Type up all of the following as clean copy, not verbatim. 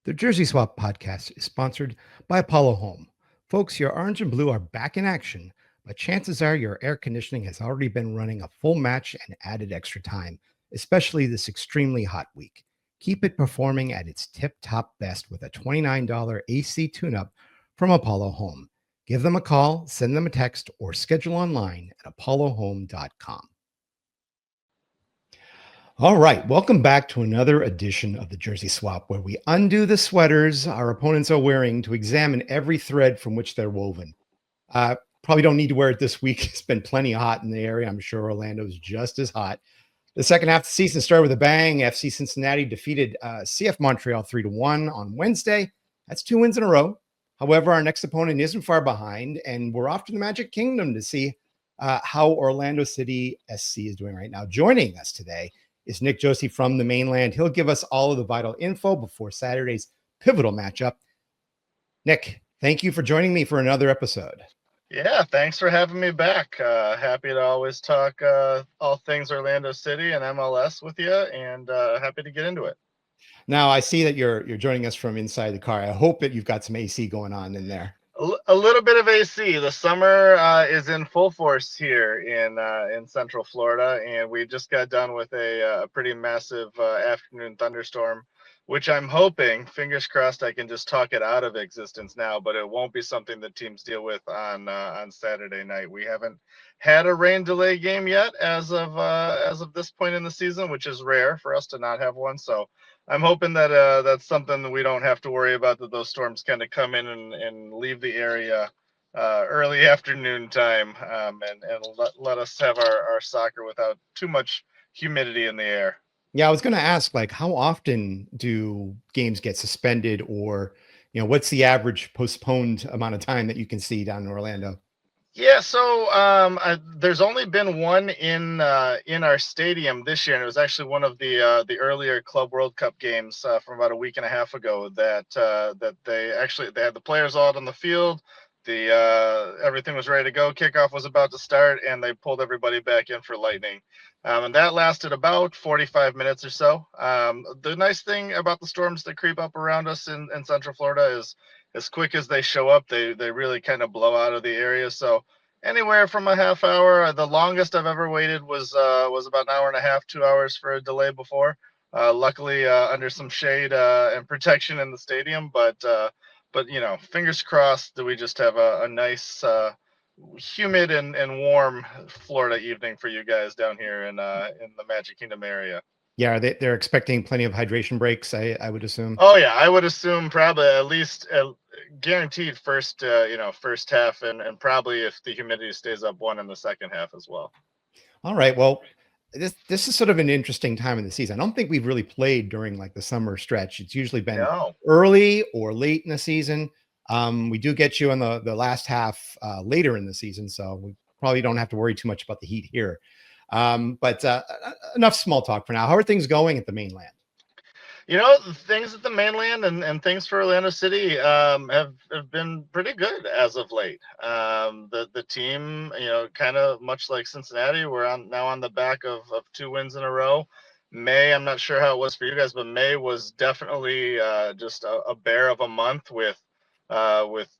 The Jersey Swap podcast is sponsored by Apollo Home. Folks, your orange and blue are back in action, but chances are your air conditioning has already been running a full match and added extra time, especially this extremely hot week. Keep it performing at its tip top best with a $29 AC tune up from Apollo Home. Give them a call, send them a text, or schedule online at apollohome.com. All right, welcome back to another edition of the Jersey Swap, where we undo the sweaters our opponents are wearing to examine every thread from which they're woven. Probably don't need to wear it this week. It's been plenty hot in the area. I'm sure Orlando's just as hot. The second half of the season started with a bang. FC Cincinnati defeated CF Montreal 3-1 on Wednesday. That's 2 wins in a row. However, our next opponent isn't far behind, and we're off to the Magic Kingdom to see how Orlando City SC is doing right now. Joining us today is Nick Josey from the mainland. He'll give us all of the vital info before Saturday's pivotal matchup. Nick, thank you for joining me for another episode. Yeah, thanks for having me back. Happy to always talk all things Orlando City and MLS with you, and happy to get into it. Now, I see that you're joining us from inside the car. I hope that you've got some AC going on in there. A little bit of AC. The summer is in full force here in Central Florida, and we just got done with a pretty massive afternoon thunderstorm, which I'm hoping, fingers crossed, I can just talk it out of existence now. But it won't be something that teams deal with on Saturday night. We haven't had a rain delay game yet as of this point in the season, which is rare for us to not have one. So I'm hoping that that's something that we don't have to worry about, that those storms kind of come in and leave the area early afternoon time, and let us have our soccer without too much humidity in the air. Yeah, I was going to ask, like, how often do games get suspended, or, what's the average postponed amount of time that you can see down in Orlando? Yeah, so there's only been one in our stadium this year, and it was actually one of the earlier Club World Cup games from about a week and a half ago. That they had the players all out on the field. The everything was ready to go. Kickoff was about to start, and they pulled everybody back in for lightning, and that lasted about 45 minutes or so. The nice thing about the storms that creep up around us in Central Florida is, as quick as they show up, they really kind of blow out of the area. So anywhere from a half hour. The longest I've ever waited was about an hour and a half, 2 hours for a delay before. Luckily, under some shade and protection in the stadium, but fingers crossed that we just have a nice, humid and warm Florida evening for you guys down here in the Magic Kingdom area. Yeah, they're expecting plenty of hydration breaks, I would assume. Oh yeah, I would assume probably at least guaranteed first first half, and probably if the humidity stays up, one in the second half as well. All right. Well, this is sort of an interesting time in the season. I don't think we've really played during like the summer stretch. It's usually been No. early or late in the season. We do get you in the last half later in the season, so we probably don't have to worry too much about the heat here. But enough small talk for now. How are things going at the mainland? Things at the mainland and things for Orlando City have been pretty good as of late. The team, kind of much like Cincinnati, we're now on the back of 2 wins in a row. May, I'm not sure how it was for you guys, but May was definitely just a bear of a month with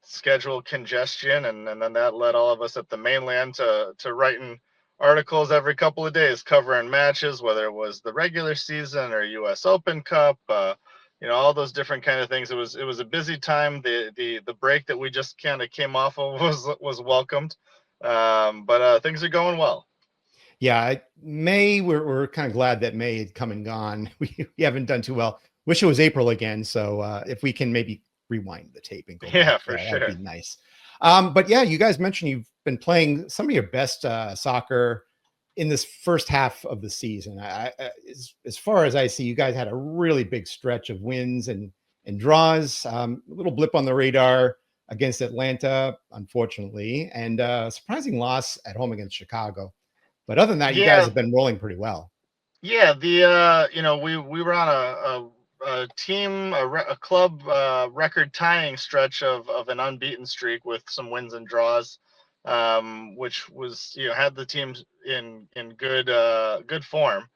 schedule congestion, and then that led all of us at the mainland to writing articles every couple of days covering matches, whether it was the regular season or US Open Cup, all those different kind of things. It was a busy time. The break that we just kind of came off of was welcomed, but things are going well. Yeah, May. We're kind of glad that May had come and gone. We haven't done too well. Wish it was April again. So if we can maybe rewind the tape and go back Yeah, to for that, that'd sure. be nice. But yeah, you guys mentioned you've been playing some of your best soccer in this first half of the season. As far as I see, you guys had a really big stretch of wins and draws. A little blip on the radar against Atlanta, unfortunately, and a surprising loss at home against Chicago. But other than that, you guys Yeah, have been rolling pretty well. yeah. We were on a team a club record tying stretch of an unbeaten streak with some wins and draws, which was had the teams in good form.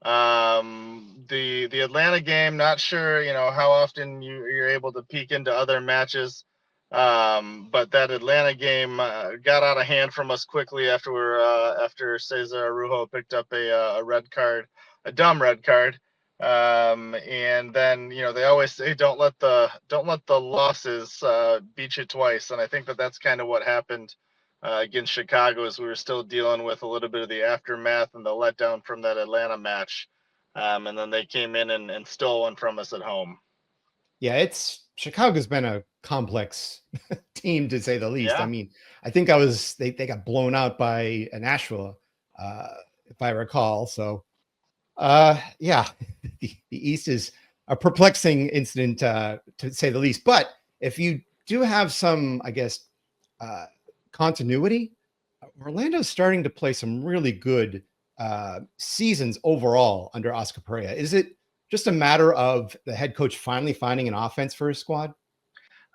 The Atlanta game, not sure, how often you're able to peek into other matches. But that Atlanta game got out of hand from us quickly after Cesar Arujo picked up a red card, a dumb red card. And then they always say don't let the losses beat you twice, and I think that's kind of what happened against Chicago, as we were still dealing with a little bit of the aftermath and the letdown from that Atlanta match. And then they came in and stole one from us at home. Yeah, Chicago's been a complex team to say the least. I Yeah. mean, I think they got blown out by Nashville, if I recall. So yeah, the East is a perplexing incident, to say the least. But if you do have some, I guess, uh, continuity, Orlando's starting to play some really good seasons overall under Óscar Pareja. Is it just a matter of the head coach finally finding an offense for his squad?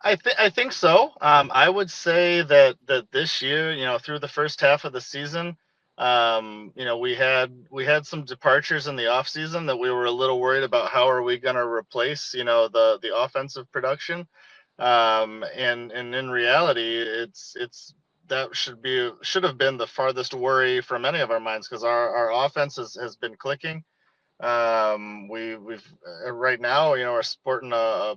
I think so. I would say that this year, through the first half of the season, we had some departures in the off season that we were a little worried about. How are we going to replace, the offensive production? And in reality, it's that should have been the farthest worry from any of our minds, because our offense has been clicking. We've right now, are sporting a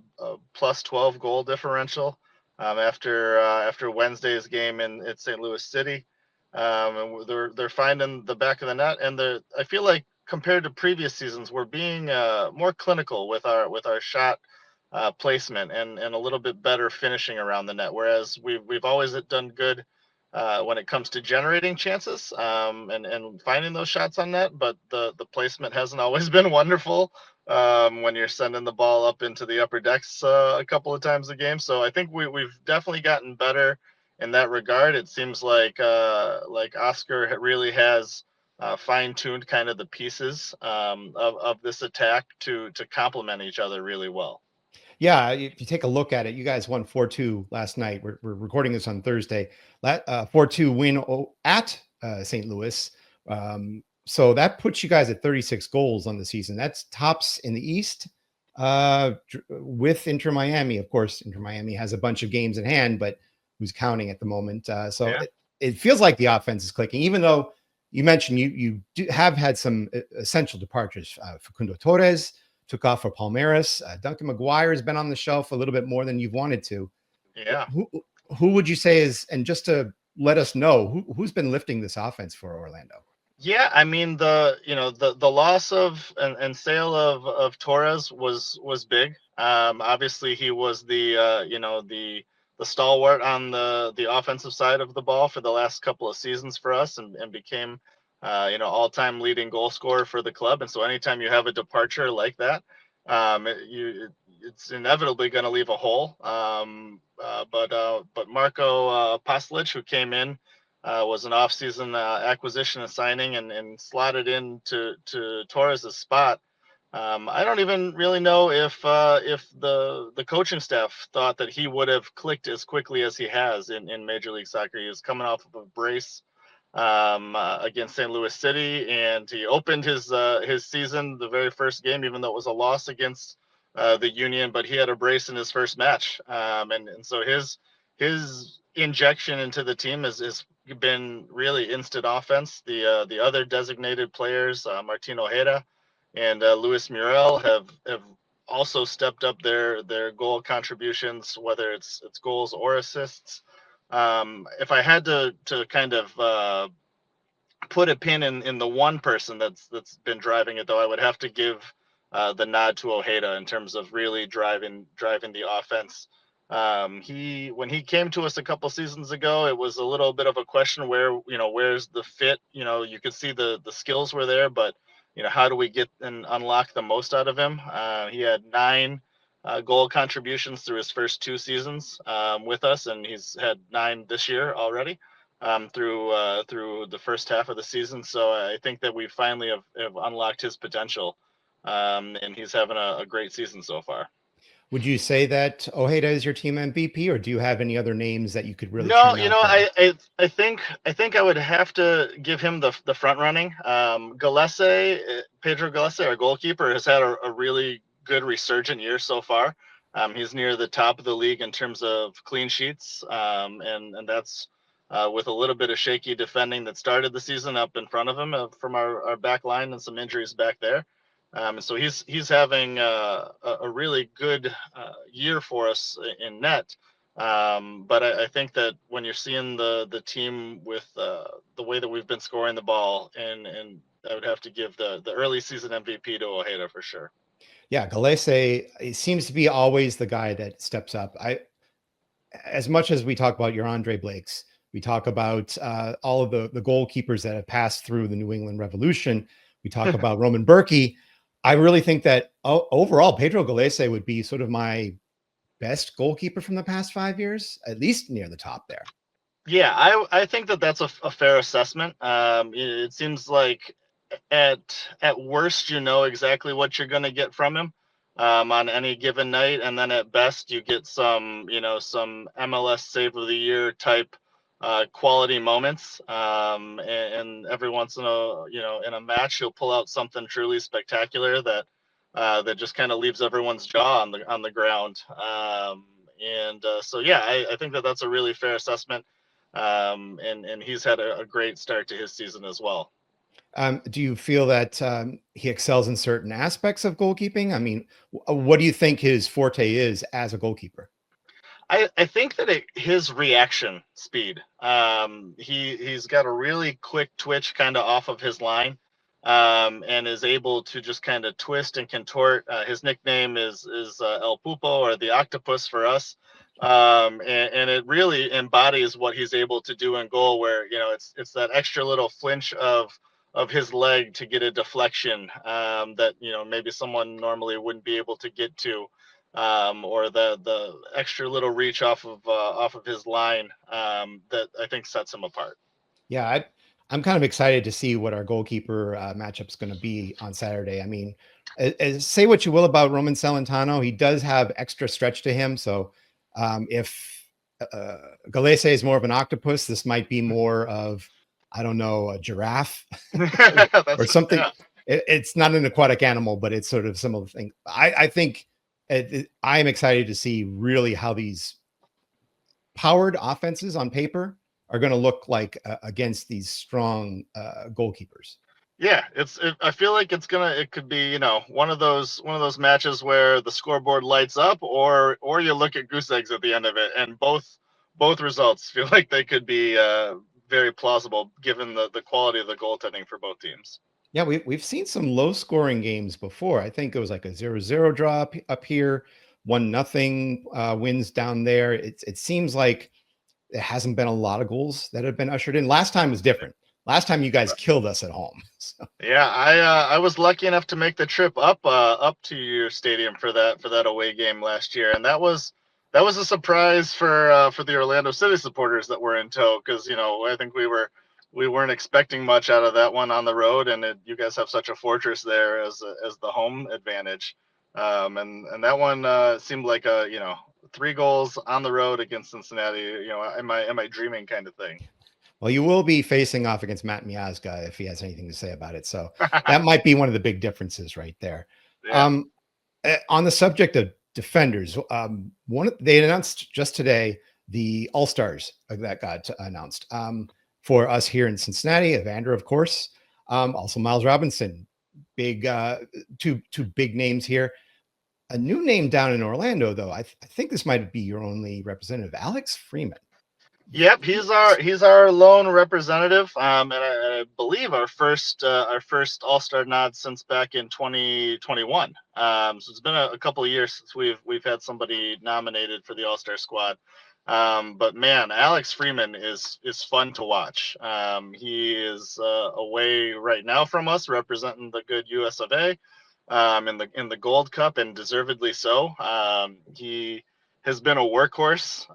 plus 12 goal differential after Wednesday's game at St. Louis City. And they're finding the back of the net, and I feel like, compared to previous seasons, we're being more clinical with our shot placement, and a little bit better finishing around the net. Whereas we've always done good when it comes to generating chances, and finding those shots on net, but the placement hasn't always been wonderful when you're sending the ball up into the upper decks a couple of times a game. So I think we've definitely gotten better in that regard. It seems like Oscar really has fine-tuned kind of the pieces of this attack to complement each other really well. Yeah, if you take a look at it, you guys won 4-2 last night. We're recording this on Thursday. 4-2 win at St. Louis. So that puts you guys at 36 goals on the season. That's tops in the East, with Inter Miami. Of course, Inter Miami has a bunch of games in hand, but who's counting at the moment? So Yeah. it feels like the offense is clicking, even though you mentioned you have had some essential departures. Facundo Torres took off for Palmeiras. Duncan McGuire has been on the shelf a little bit more than you've wanted to. Yeah. Who would you say is, and just to let us know, who's been lifting this offense for Orlando? Yeah, I mean, the loss of and sale of Torres was big. Obviously he was the stalwart on the offensive side of the ball for the last couple of seasons for us, and became all-time leading goal scorer for the club. And so anytime you have a departure like that, it's inevitably going to leave a hole. But Marco Paslic, who came in, was an off-season acquisition and signing, and slotted into Torres' spot. I don't even really know if the coaching staff thought that he would have clicked as quickly as he has in Major League Soccer. He was coming off of a brace against St. Louis City, and he opened his season, the very first game, even though it was a loss against the Union, but he had a brace in his first match, and so his injection into the team has been really instant offense. The other designated players, Martin Ojeda and Luis Muriel, have also stepped up their goal contributions, whether it's goals or assists. If I had to kind of put a pin in the one person that's been driving it, though, I would have to give the nod to Ojeda in terms of really driving the offense. When he came to us a couple seasons ago, it was a little bit of a question where's the fit. You could see the skills were there, but how do we get and unlock the most out of him? He had 9 goal contributions through his first 2 seasons with us, and he's had 9 this year already through the first half of the season. So I think that we finally have unlocked his potential, and he's having a great season so far. Would you say that Ojeda is your team MVP, or do you have any other names that you could really No, churn out there? I think I would have to give him the front running. Gillespie, Pedro Gillespie, our goalkeeper, has had a really good resurgent year so far. He's near the top of the league in terms of clean sheets, and that's with a little bit of shaky defending that started the season up in front of him from our back line and some injuries back there. And so he's having a really good year for us in net. But I think that when you're seeing the team with the way that we've been scoring the ball, and I would have to give the early season MVP to Ojeda for sure. Yeah, Galese, he seems to be always the guy that steps up. As much as we talk about your Andre Blakes, we talk about all of the goalkeepers that have passed through the New England Revolution. We talk about Roman Berkey. I really think that overall, Pedro Galese would be sort of my best goalkeeper from the past 5 years, at least near the top there. Yeah, I think that that's a fair assessment. It seems like at worst, you know exactly what you're going to get from him on any given night, and then at best, you get some MLS Save of the Year type quality moments. And every once in a match, you'll pull out something truly spectacular that just kind of leaves everyone's jaw on the ground. So yeah, I think that that's a really fair assessment. And he's had a great start to his season as well. Do you feel that he excels in certain aspects of goalkeeping? I mean, what do you think his forte is as a goalkeeper? I think that his reaction speed. He's got a really quick twitch kind of off of his line, and is able to just kind of twist and contort. His nickname is El Pupo, or the Octopus for us, and it really embodies what he's able to do in goal. Where it's that extra little flinch of his leg to get a deflection that maybe someone normally wouldn't be able to get to, or the extra little reach off of his line that I think sets him apart. Yeah, I'm kind of excited to see what our goalkeeper matchup's going to be on Saturday. I mean, say what you will about Roman Celentano, he does have extra stretch to him. So if Galese is more of an octopus, this might be more of, I don't know, a giraffe or something. Yeah. It's not an aquatic animal, but it's sort of similar thing. I think I am excited to see really how these powered offenses on paper are going to look like against these strong goalkeepers. Yeah, I feel like it could be one of those matches where the scoreboard lights up, or you look at goose eggs at the end of it, and both results feel like they could be very plausible given the quality of the goaltending for both teams. Yeah, we've seen some low scoring games before. I think it was like a 0-0 draw up here, 1-0 wins down there. It seems like there hasn't been a lot of goals that have been ushered in. Last time was different. Last time you guys killed us at home. So. Yeah, I was lucky enough to make the trip up to your stadium for that away game last year, and that was a surprise for the Orlando City supporters that were in tow, because I think we weren't expecting much out of that one on the road, and you guys have such a fortress there as the home advantage, and that one seemed like 3 goals on the road against Cincinnati. Am I dreaming kind of thing. Well, you will be facing off against Matt Miazga if he has anything to say about it. So that might be one of the big differences right there. Yeah. On the subject of defenders, they announced just today the All-Stars that got announced for us here in Cincinnati. Evander, of course, also Miles Robinson, big two big names here. A new name down in Orlando, though. I think this might be your only representative, Alex Freeman. Yep, he's our lone representative, and I believe our first All-Star nod since back in 2021. So it's been a couple of years since we've had somebody nominated for the All-Star squad. But man, Alex Freeman is fun to watch. He is away right now from us, representing the good US of A in the Gold Cup, and deservedly so. He has been a workhorse,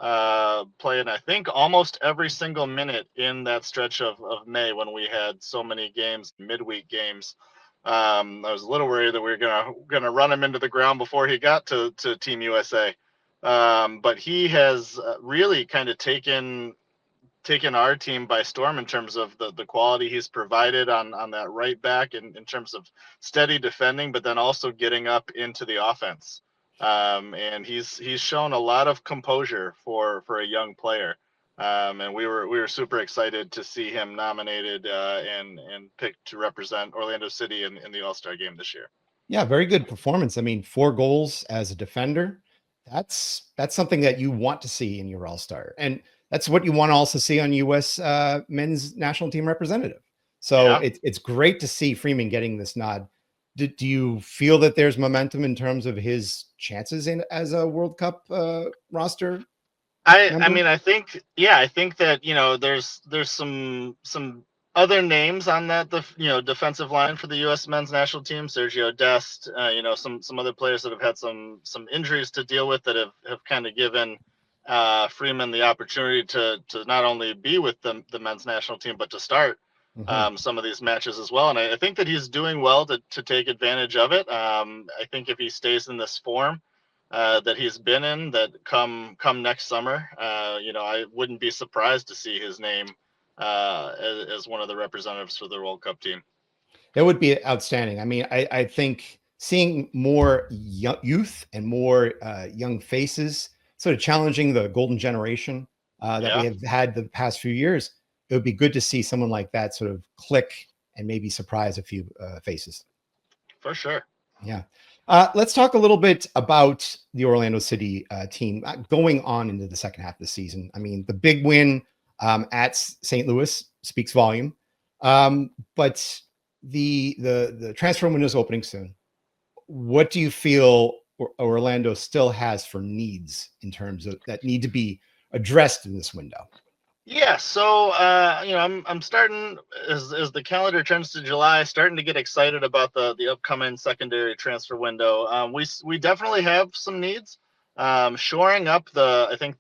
playing, I think, almost every single minute in that stretch of May when we had so many games, midweek games. I was a little worried that we were gonna run him into the ground before he got to Team USA. But he has really kind of taken our team by storm in terms of the quality he's provided on that right back in terms of steady defending, but then also getting up into the offense. And he's shown a lot of composure for a young player. And we were super excited to see him nominated and picked to represent Orlando City in the All-Star game this year. Yeah, very good performance. I mean, 4 goals as a defender. That's something that you want to see in your All-Star. And that's what you want to also see on US men's national team representative. So Yeah. it's great to see Freeman getting this nod. Do you feel that there's momentum in terms of his chances in as a World Cup roster I member? mean, I think that, there's some other names on that, defensive line for the U.S. men's national team. Sergio Dest, some other players that have had some injuries to deal with that have kind of given Freeman the opportunity to not only be with the men's national team, but to start some of these matches as well. And I think that he's doing well to take advantage of it. I think if he stays in this form that he's been in, that come next summer, I wouldn't be surprised to see his name as one of the representatives for the World Cup team. That would be outstanding. I mean, I think seeing more youth and more young faces, sort of challenging the golden generation that we have had the past few years, it would be good to see someone like that sort of click and maybe surprise a few faces. For sure. Yeah. Let's talk a little bit about the Orlando City team going on into the second half of the season. I mean, the big win at St. Louis speaks volume, but the transfer window is opening soon. What do you feel Orlando still has for needs in terms of that need to be addressed in this window? Yeah, so I'm starting as the calendar turns to July, starting to get excited about the upcoming secondary transfer window. We definitely have some needs. Shoring up I think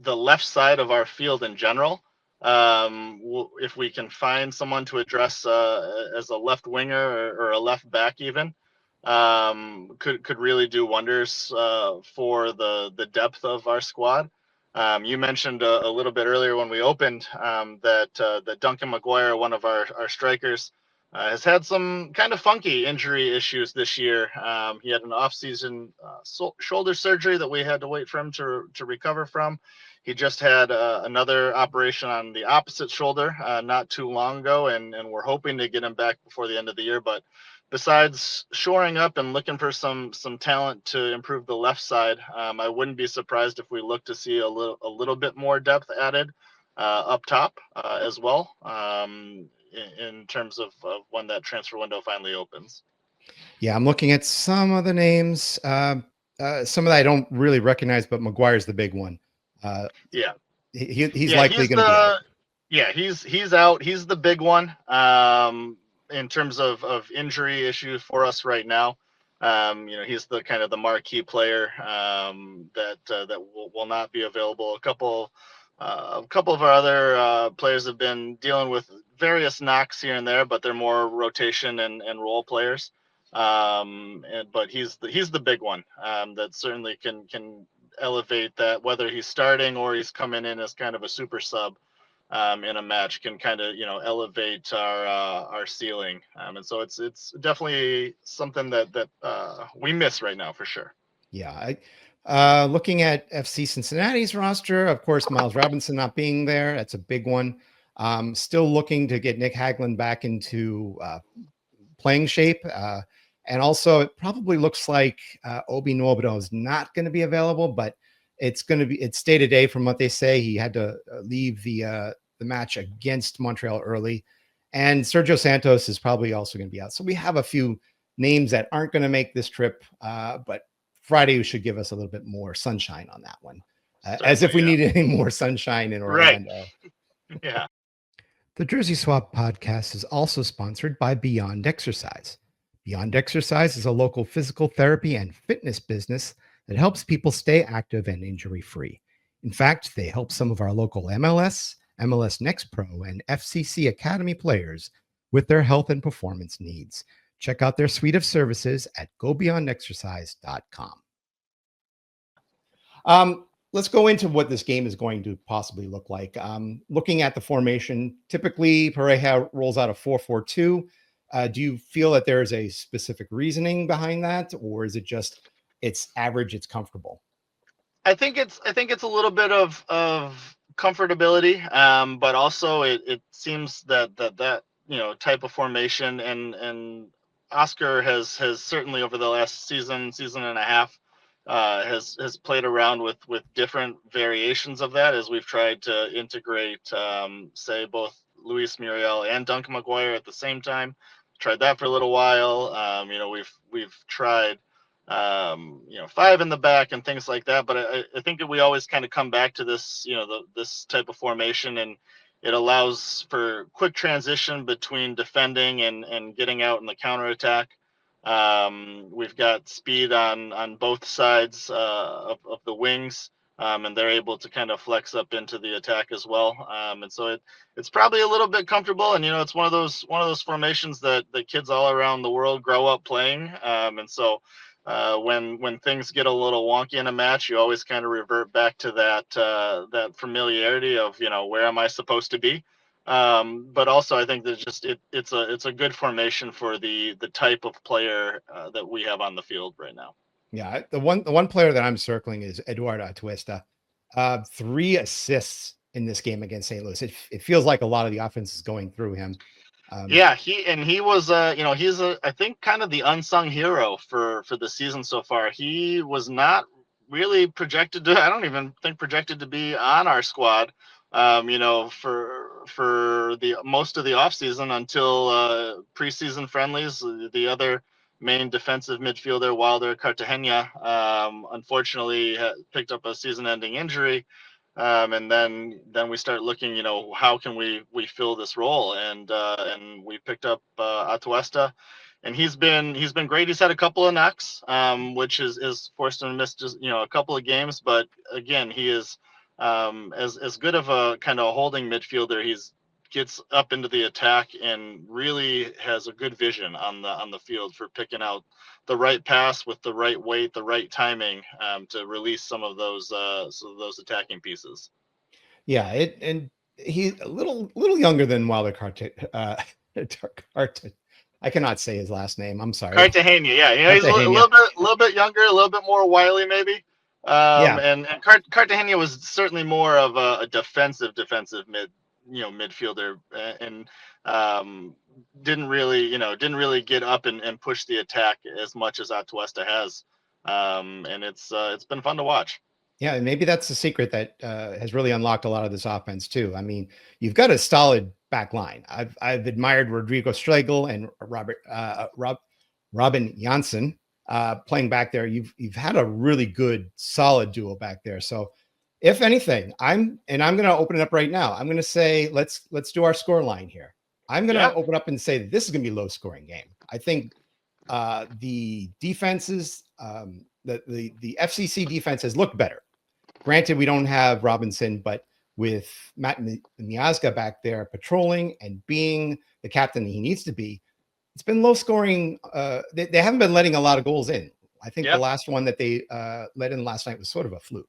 the left side of our field in general. If we can find someone to address as a left winger or a left back even, could really do wonders for the depth of our squad. You mentioned a little bit earlier when we opened that Duncan McGuire, one of our strikers, has had some kind of funky injury issues this year. He had an off-season shoulder surgery that we had to wait for him to recover from. He just had another operation on the opposite shoulder not too long ago, and we're hoping to get him back before the end of the year. But besides shoring up and looking for some talent to improve the left side, I wouldn't be surprised if we look to see a little bit more depth added up top as well in terms of when that transfer window finally opens. Yeah, I'm looking at some of the names. Some of that I don't really recognize, but McGuire's the big one. Yeah, he's likely going to be out. Yeah, he's out. He's the big one in terms of injury issues for us right now. He's the kind of the marquee player that will not be available. A couple of our other players have been dealing with various knocks here and there, but they're more rotation and role players. But he's the big one that certainly can elevate that, whether he's starting or he's coming in as kind of a super sub in a match, can kind of elevate our ceiling. And so it's definitely something that we miss right now for sure. Yeah, looking at FC Cincinnati's roster, of course, Miles Robinson not being there, that's a big one. Still looking to get Nick Hagland back into playing shape. And also, it probably looks like Obi Nwabito is not going to be available, but it's day to day from what they say. He had to leave the match against Montreal early, and Sergio Santos is probably also going to be out. So we have a few names that aren't going to make this trip, but Friday should give us a little bit more sunshine on that one, as if we needed any more sunshine in Orlando. Right. Yeah. The Jersey Swap podcast is also sponsored by Beyond Exercise. Beyond Exercise is a local physical therapy and fitness business that helps people stay active and injury-free. In fact, they help some of our local MLS, MLS Next Pro, and FCC Academy players with their health and performance needs. Check out their suite of services at gobeyondexercise.com. Let's go into what this game is going to possibly look like. Looking at the formation, typically Pareja rolls out a 4-4-2. Do you feel that there is a specific reasoning behind that, or is it just it's average, it's comfortable? I think it's a little bit of comfortability, but also it seems that type of formation and Oscar has certainly over the last season and a half has played around with different variations of that as we've tried to integrate say both Luis Muriel and Duncan McGuire at the same time. Tried that for a little while. We've tried five in the back and things like that. But I think that we always kind of come back to this, this type of formation, and it allows for quick transition between defending and getting out in the counterattack. We've got speed on both sides of the wings, and they're able to kind of flex up into the attack as well. And so it's probably a little bit comfortable, and it's one of those formations that the kids all around the world grow up playing. And so when things get a little wonky in a match, you always kind of revert back to that familiarity of where am I supposed to be. But also I think that just it's a good formation for the type of player that we have on the field right now. Yeah, the one player that I'm circling is Eduardo Atuesta. 3 assists in this game against St. Louis. It feels like a lot of the offense is going through him. Yeah, he was he's I think kind of the unsung hero for the season so far. He was not really projected to, I don't even think projected to be on our squad, for the most of the offseason until preseason friendlies. The other main defensive midfielder, Wilder Cartagena, unfortunately picked up a season-ending injury. And then we start looking, how can we fill this role? And we picked up Atuesta, and he's been great. He's had a couple of knocks, which is forced him to miss just a couple of games. But again, he is as good of a kind of holding midfielder. He's gets up into the attack and really has a good vision on the field for picking out the right pass with the right weight, the right timing to release some of those attacking pieces. Yeah, and he's a little younger than Wilder I cannot say his last name. I'm sorry. Cartagena, yeah, he's a little bit younger, a little bit more wily, maybe. Yeah. And Cartagena was certainly more of a defensive midfielder, and didn't really get up and push the attack as much as Atuesta has. And it's been fun to watch. Yeah, and maybe that's the secret that has really unlocked a lot of this offense too. I mean, you've got a solid back line. I've admired Rodrigo Schlegel and Robin Janssen playing back there. You've had a really good, solid duo back there. So, if anything, I'm going to open it up right now. I'm going to say let's do our score line here. I'm going to open up and say that this is going to be a low scoring game. I think the defenses, the FCC defense has looked better. Granted, we don't have Robinson, but with Matt Miazga back there patrolling and being the captain he needs to be, it's been low scoring. They haven't been letting a lot of goals in. I think the last one that they let in last night was sort of a fluke.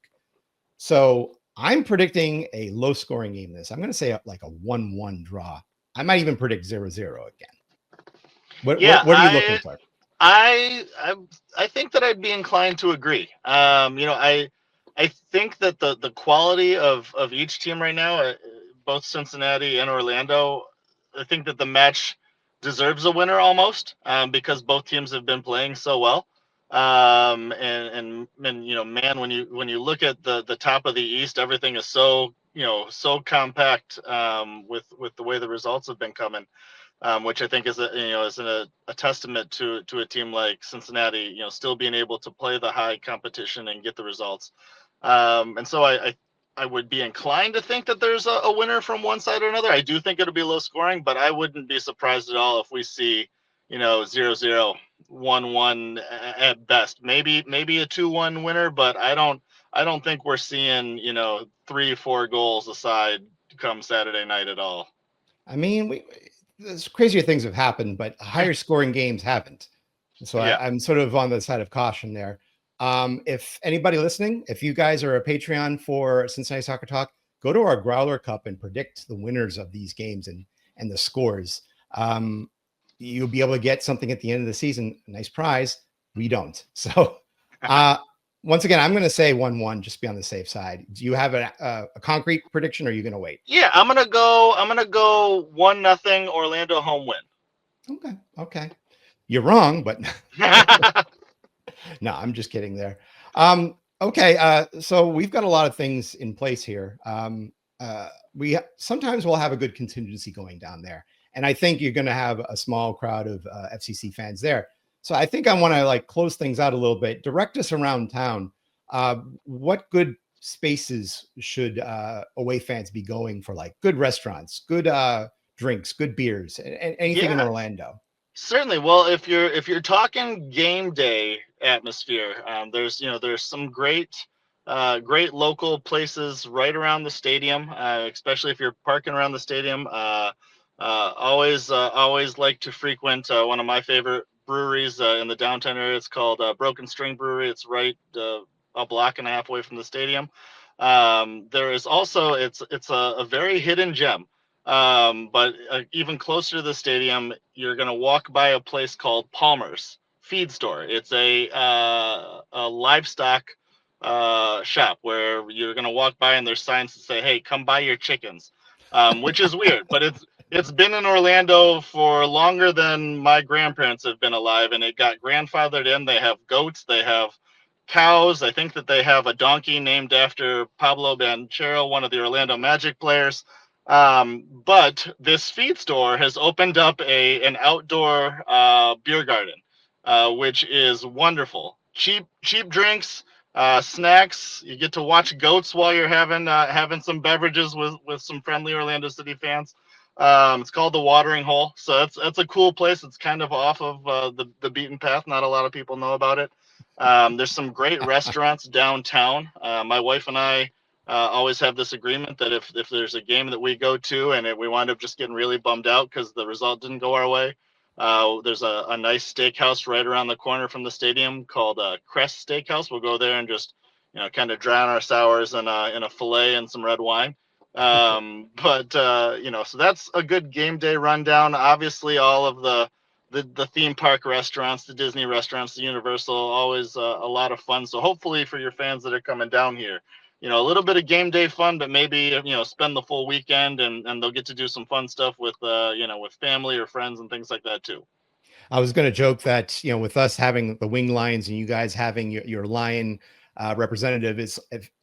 So I'm predicting a low scoring game. I'm going to say like a 1-1 draw. I might even predict 0-0 again. What are you looking for? I think that I'd be inclined to agree. I think that the quality of each team right now, both Cincinnati and Orlando, I think that the match deserves a winner almost, because both teams have been playing so well. And man, when you look at the top of the East, everything is so compact, with the way the results have been coming. Which I think is a testament to a team like Cincinnati, still being able to play the high competition and get the results. And so I would be inclined to think that there's a winner from one side or another. I do think it'll be low scoring, but I wouldn't be surprised at all if we see 0-0, 1-1 at best. Maybe a 2-1 winner, but I don't think we're seeing 3-4 goals aside come Saturday night at all. I mean, crazier things have happened, but higher scoring games haven't. So Yeah. I'm sort of on the side of caution there. If anybody listening, if you guys are a Patreon for Cincinnati Soccer Talk, go to our Growler Cup and predict the winners of these games and the scores. You'll be able to get something at the end of the season, a nice prize. We don't. So once again, I'm going to say 1-1, just be on the safe side. Do you have a concrete prediction, or are you going to wait? Yeah, I'm gonna go 1-0 Orlando home win. Okay. You're wrong, but no, I'm just kidding there. Okay, so we've got a lot of things in place here. Sometimes we'll have a good contingency going down there, and I think you're going to have a small crowd of FCC fans there. So I think I want to like close things out a little bit. Direct us around town. What good spaces should away fans be going for? Like good restaurants, good drinks, good beers, and anything in Orlando. Certainly. Well, if you're talking game day atmosphere, there's some great local places right around the stadium, especially if you're parking around the stadium. Always like to frequent one of my favorite breweries in the downtown area. It's called Broken String Brewery. It's right a block and a half away from the stadium. There is also it's a very hidden gem. But even closer to the stadium, you're going to walk by a place called Palmer's Feed Store. It's a livestock shop where you're going to walk by and there's signs that say, "Hey, come buy your chickens," which is weird, but it's been in Orlando for longer than my grandparents have been alive, and it got grandfathered in. They have goats, they have cows. I think that they have a donkey named after Pablo Banchero, one of the Orlando Magic players. But this feed store has opened up an outdoor beer garden, which is wonderful. Cheap drinks, snacks. You get to watch goats while you're having some beverages with some friendly Orlando City fans. It's called the Watering Hole, so that's a cool place. It's kind of off of the beaten path. Not a lot of people know about it. There's some great restaurants downtown. My wife and I always have this agreement that if there's a game that we go to and we wind up just getting really bummed out because the result didn't go our way, there's a nice steakhouse right around the corner from the stadium called Crest Steakhouse. We'll go there and just kind of drown our sours in a fillet and some red wine. So that's a good game day rundown. Obviously, all of the theme park restaurants, the Disney restaurants, the Universal, always a lot of fun. So hopefully for your fans that are coming down here, a little bit of game day fun, but maybe, spend the full weekend and they'll get to do some fun stuff with, with family or friends and things like that too. I was going to joke that, with us having the wing lions and you guys having your lion representative,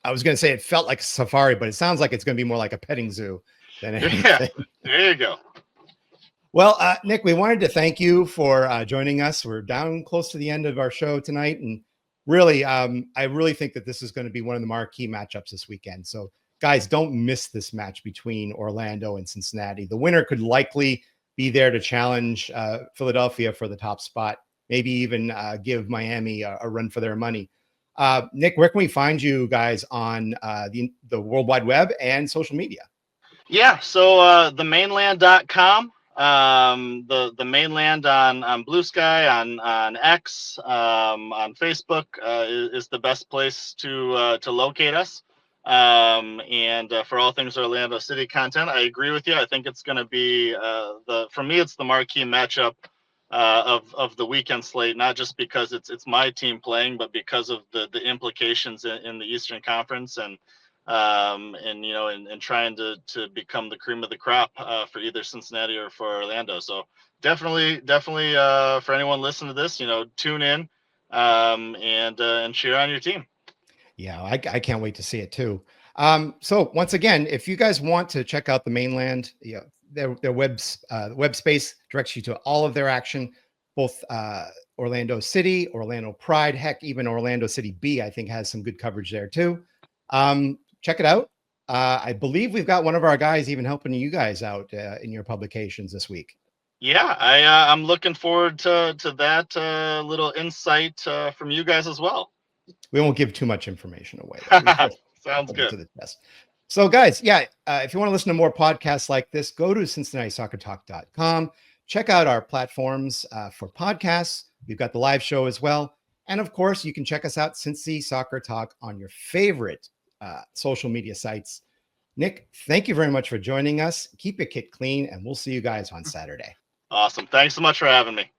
I was going to say it felt like a safari, but it sounds like it's going to be more like a petting zoo than anything. Yeah, there you go. Well, Nick, we wanted to thank you for joining us. We're down close to the end of our show tonight. And really, I really think that this is going to be one of the marquee matchups this weekend. So guys, don't miss this match between Orlando and Cincinnati. The winner could likely be there to challenge Philadelphia for the top spot, maybe even give Miami a run for their money. Nick, where can we find you guys on the World Wide Web and social media? Yeah, so themainland.com, the mainland on Blue Sky, on X, on Facebook is the best place to locate us. And for all things Orlando City content, I agree with you. I think it's going to be for me, it's the marquee matchup of the weekend slate, not just because it's my team playing, but because of the implications in the Eastern Conference and trying to become the cream of the crop for either Cincinnati or for Orlando. So definitely for anyone listening to this, tune in and cheer on your team. Yeah, I can't wait to see it too. So once again, if you guys want to check out the mainland, their web space directs you to all of their action, both Orlando City, Orlando Pride, heck, even Orlando City B, I think has some good coverage there too. Check it out. I believe we've got one of our guys even helping you guys out in your publications this week. Yeah, I'm looking forward to that little insight from you guys as well. We won't give too much information away. Sounds good. To the test. So, guys, if you want to listen to more podcasts like this, go to CincinnatiSoccerTalk.com. Check out our platforms for podcasts. We've got the live show as well. And of course, you can check us out, Cincy Soccer Talk, on your favorite social media sites. Nick, thank you very much for joining us. Keep your kit clean, and we'll see you guys on Saturday. Awesome. Thanks so much for having me.